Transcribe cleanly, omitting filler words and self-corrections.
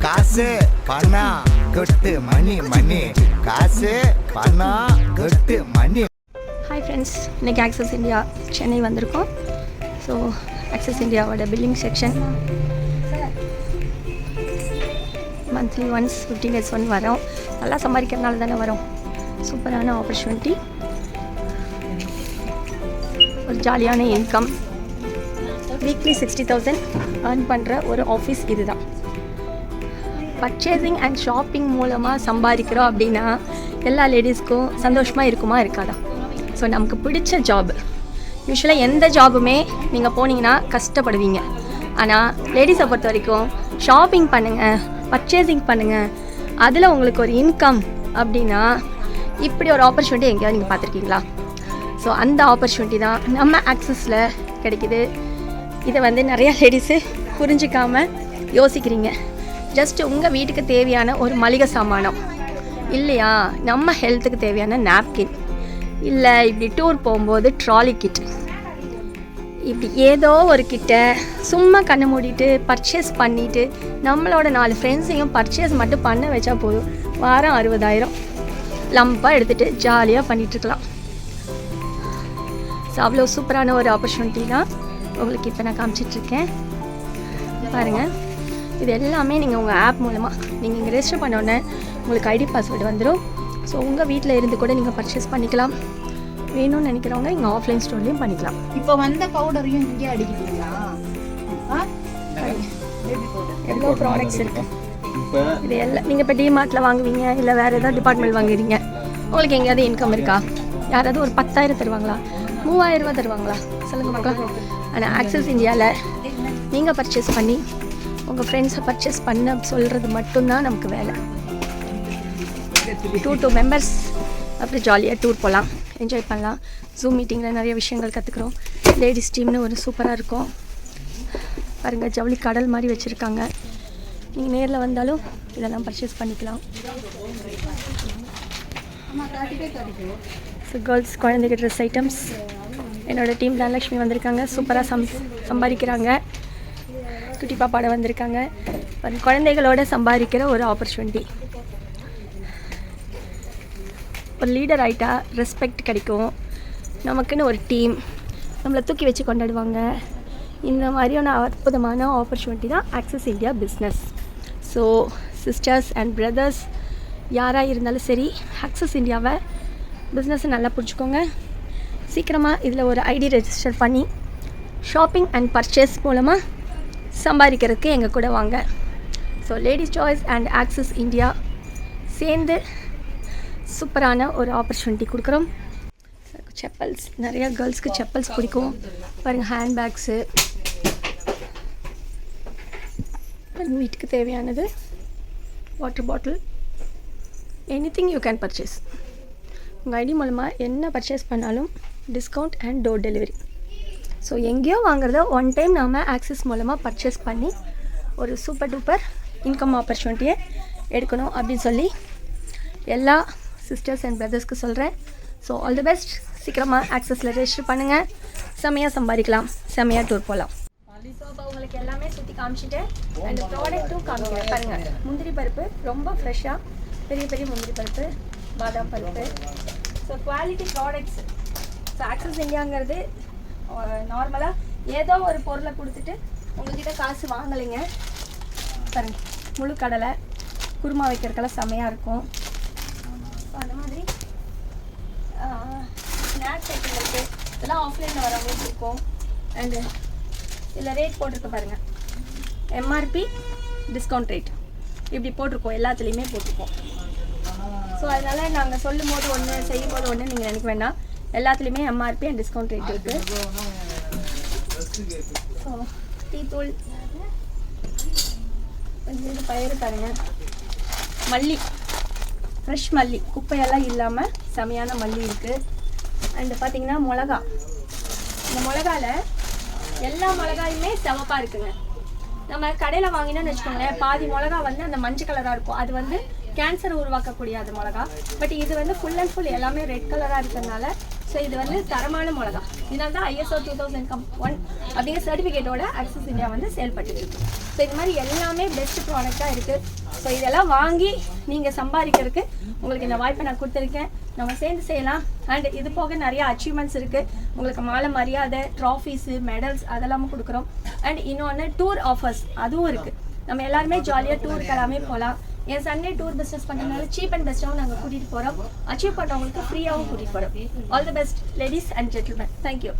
காசு பணம் கொட்டு மணி மணி காசு பணம் கொட்டு மணி. ஹாய் ஃப்ரெண்ட்ஸ், இன்றைக்கி ஆக்சஸ் இந்தியா சென்னை வந்திருக்கோம். ஸோ ஆக்சஸ் இந்தியாவோட billing section monthly once 15 days one வரோம். நல்லா சம்பாதிக்கிறதுனால தானே வரோம். சூப்பரான ஆப்பர்ச்சுனிட்டி, ஒரு ஜாலியான இன்கம். வீக்லி 60,000 earn பண்ணுற ஒரு ஆஃபீஸ் இது தான். பர்ச்சேசிங் அண்ட் ஷாப்பிங் மூலமாக சம்பாதிக்கிறோம் அப்படின்னா எல்லா லேடிஸ்க்கும் சந்தோஷமாக இருக்குமா இருக்காதா? ஸோ நமக்கு பிடிச்ச ஜாப், யூஸ்வலாக எந்த ஜாபுமே நீங்கள் போனீங்கன்னா கஷ்டப்படுவீங்க. ஆனால் லேடிஸை பொறுத்த வரைக்கும் ஷாப்பிங் பண்ணுங்கள், பர்ச்சேசிங் பண்ணுங்கள், அதில் உங்களுக்கு ஒரு இன்கம் அப்படின்னா இப்படி ஒரு ஆப்பர்ச்சுனிட்டி எங்கேயாவது நீங்கள் பார்த்துருக்கீங்களா? ஸோ அந்த ஆப்பர்ச்சுனிட்டி தான் நம்ம ஆக்சஸில் கிடைக்கிது. இதை வந்து நிறையா லேடிஸு புரிஞ்சிக்காமல் யோசிக்கிறீங்க. ஜஸ்ட் உங்கள் வீட்டுக்கு தேவையான ஒரு மளிகை சாமானம் இல்லையா, நம்ம ஹெல்த்துக்கு தேவையான நாப்கின், இல்லை இப்படி டூர் போகும்போது ட்ராலி கிட், இப்படி ஏதோ ஒரு கிட்ட சும்மா கண்ணை மூடிட்டு பர்ச்சேஸ் பண்ணிவிட்டு நம்மளோட 4 ஃப்ரெண்ட்ஸையும் பர்ச்சேஸ் மட்டும் பண்ண வச்சா போதும். வாரம் 60,000 லம்பாக எடுத்துகிட்டு ஜாலியாக பண்ணிகிட்ருக்கலாம். ஸோ அவ்வளோ சூப்பரான ஒரு ஆப்பர்ச்சுனிட்டி தான் உங்களுக்கு இப்போ நான் காமிச்சிட்ருக்கேன். பாருங்கள், இது எல்லாமே நீங்கள் உங்கள் ஆப் மூலமாக நீங்கள் இங்கே ரெஜிஸ்டர் பண்ணோன்னே உங்களுக்கு ஐடி பாஸ்வேர்டு வந்துடும். ஸோ உங்கள் வீட்டில் இருந்து கூட நீங்கள் பர்ச்சேஸ் பண்ணிக்கலாம். வேணும்னு நினைக்கிறவங்க இங்கே ஆஃப்லைன் ஸ்டோர்லேயும் பண்ணிக்கலாம். இப்போ வந்த பவுடரையும் இங்கே அடிக்கிறீங்களா? எவ்வளோ ப்ராடக்ட்ஸ் இருக்குது. இது எல்லாம் நீங்கள் இப்போ டிமார்ட்டில் வாங்குவீங்க, இல்லை வேறு ஏதாவது டிபார்ட்மெண்ட் வாங்குறீங்க, உங்களுக்கு எங்கேயாவது இன்கம் இருக்கா? யாராவது ஒரு 10,000 தருவாங்களா? 3,000 ரூபா தருவாங்களா? சொல்லுங்கள் பார்க்கலாம். ஆனால் ஆக்சஸ் இந்தியாவில் நீங்கள் பர்ச்சேஸ் பண்ணி உங்கள் ஃப்ரெண்ட்ஸை பர்ச்சேஸ் பண்ண சொல்கிறது மட்டும்தான் நமக்கு வேலை. 2 மெம்பர்ஸ் அப்படி ஜாலியாக டூர் போகலாம், என்ஜாய் பண்ணலாம். ஜூம் மீட்டிங்கில் நிறைய விஷயங்கள் கற்றுக்குறோம். லேடிஸ் டீம்னு ஒரு சூப்பராக இருக்கும். பாருங்கள், ஜவுளி கடல் மாதிரி வச்சுருக்காங்க. நீங்கள் நேரில் வந்தாலும் இதெல்லாம் பர்ச்சேஸ் பண்ணிக்கலாம். ஸோ கேர்ள்ஸ் குழந்தைங்க ட்ரெஸ் ஐட்டம்ஸ். என்னோடய டீம் தனலக்ஷ்மி வந்திருக்காங்க. சூப்பராக சம்பாதிக்கிறாங்க. குட்டி பாப்பாட வந்திருக்காங்க. குழந்தைகளோட சம்பாதிக்கிற ஒரு ஆப்பர்ச்சுனிட்டி. ஒரு லீடர் ஆகிட்டா ரெஸ்பெக்ட் கிடைக்கும். நமக்குன்னு ஒரு டீம் நம்மளை தூக்கி வச்சு கொண்டாடுவாங்க. இந்த மாதிரியான அற்புதமான ஆப்பர்ச்சுனிட்டி தான் access India business. So sisters and brothers யாராக இருந்தாலும் சரி, ஆக்சஸ் இந்தியாவை பிஸ்னஸை நல்லா பிடிச்சிக்கோங்க. சீக்கிரமாக இதில் ஒரு ஐடி ரெஜிஸ்டர் பண்ணி ஷாப்பிங் அண்ட் பர்ச்சேஸ் மூலமாக சம்பாதிக்கிறதுக்கு எங்கள் கூட வாங்க. So ladies choice and access India சேர்ந்து சூப்பரான ஒரு ஆப்பர்ச்சுனிட்டி கொடுக்குறோம். செப்பல்ஸ், நிறையா கேர்ள்ஸ்க்கு செப்பல்ஸ் பிடிக்கும். பாருங்கள், ஹேண்ட்பேக்ஸு, வீட்டுக்கு தேவையானது, water bottle, anything you can purchase. உங்கள் ஐடி மூலமாக என்ன பர்ச்சேஸ் பண்ணாலும் discount and door delivery. So எங்கேயோ வாங்குறத ஒன் டைம் நாம் ஆக்சஸ் மூலமாக பர்ச்சேஸ் பண்ணி ஒரு சூப்பர் டூப்பர் இன்கம் ஆப்பர்ச்சுனிட்டியை எடுக்கணும் அப்படின்னு சொல்லி எல்லா சிஸ்டர்ஸ் அண்ட் பிரதர்ஸ்க்கு சொல்கிறேன். So all the best. சீக்கிரமாக ஆக்சஸில் ரெஜிஸ்டர் பண்ணுங்கள். செம்மையாக சம்பாதிக்கலாம், செம்மையாக டூர் போகலாம். ஸோ இப்போ உங்களுக்கு எல்லாமே சுற்றி காமிச்சிட்டு அண்ட் ப்ராடக்ட்டும் காமிக்கிறேன். பாருங்கள், முந்திரி பருப்பு ரொம்ப ஃப்ரெஷ்ஷாக, பெரிய பெரிய முந்திரி பருப்பு, பாதாம் பருப்பு. So quality products. So access இந்தியாங்கிறது நார்மலாக ஏதோ ஒரு பொருளை கொடுத்துட்டு உங்கள்கிட்ட காசு வாங்கலைங்க. பாருங்கள், முழு கடலை குருமா வைக்கிறதுக்கெல்லாம் செம்மையாக இருக்கும். ஸோ அந்த மாதிரி ஸ்நாக்ஸ் ஐட்டம் இருக்குது. இதெல்லாம் ஆஃப்லைனில் வரவங்களுக்கு இருக்கும். அண்டு இதில் ரேட் போட்டிருக்கு பாருங்கள், எம்ஆர்பி டிஸ்கவுண்ட் ரேட் இப்படி போட்டிருக்கோம், எல்லாத்துலேயுமே போட்டிருக்கோம். ஸோ அதனால் நாங்கள் சொல்லும் போது ஒன்று, செய்யும் போது ஒன்று நீங்கள் நினைக்க வேண்டாம். எல்லாத்துலேயுமே எம்ஆர்பி அண்ட் டிஸ்கவுண்ட் ரேட் இருக்குது. ஸோ டீத்தூள், கொஞ்சம் பயிறு பாருங்கள், மல்லி, ஃப்ரெஷ் மல்லி, குப்பையெல்லாம் இல்லாமல் செமையான மல்லி இருக்குது. அண்டு பார்த்திங்கன்னா மிளகா, இந்த மிளகாவில் எல்லா மிளகாயுமே செவப்பாக இருக்குங்க. நம்ம கடையில் வாங்கினோன்னு வச்சுக்கோங்களேன், பாதி மிளகா வந்து அந்த மஞ்சள் கலராக இருக்கும். அது வந்து கேன்சர் உருவாக்கக்கூடிய அது மிளகா. பட் இது வந்து ஃபுல் அண்ட் ஃபுல் எல்லாமே ரெட் கலராக இருக்கிறதுனால ஸோ இது வந்து தரமான மிளகா. இதனால தான் ISO 2001 அப்படிங்கிற சர்டிஃபிகேட்டோட அக்சஸ் இந்தியா வந்து செயல்பட்டு இருக்கு. ஸோ இது மாதிரி எல்லாமே பெஸ்ட் ப்ராடக்டாக இருக்குது. ஸோ இதெல்லாம் வாங்கி நீங்கள் சம்பாதிக்கிறதுக்கு உங்களுக்கு இந்த வாய்ப்பை நான் கொடுத்துருக்கேன். நம்ம சேர்ந்து செய்யலாம். அண்ட் இது போக நிறைய அச்சீவ்மெண்ட்ஸ் இருக்குது. உங்களுக்கு மாலை மரியாதை, ட்ராஃபீஸு, மெடல்ஸ் அதெல்லாமும் கொடுக்குறோம். அண்ட் இன்னொன்று டூர் ஆஃபர்ஸ் அதுவும் இருக்குது. நம்ம எல்லாருமே ஜாலியாக டூருக்கு எல்லாமே போகலாம். என் சண்டே டூர் பிஸ்னஸ் பண்ணுறதுனால சீப் அண்ட் பெஸ்ட்டாகவும் நாங்கள் கூட்டிகிட்டு போகிறோம். அச்சீவ் பண்ணுறவங்களுக்கு ஃப்ரீயாகவும் கூட்டிகிட்டு போகிறோம். All the best ladies and gentlemen. Thank you.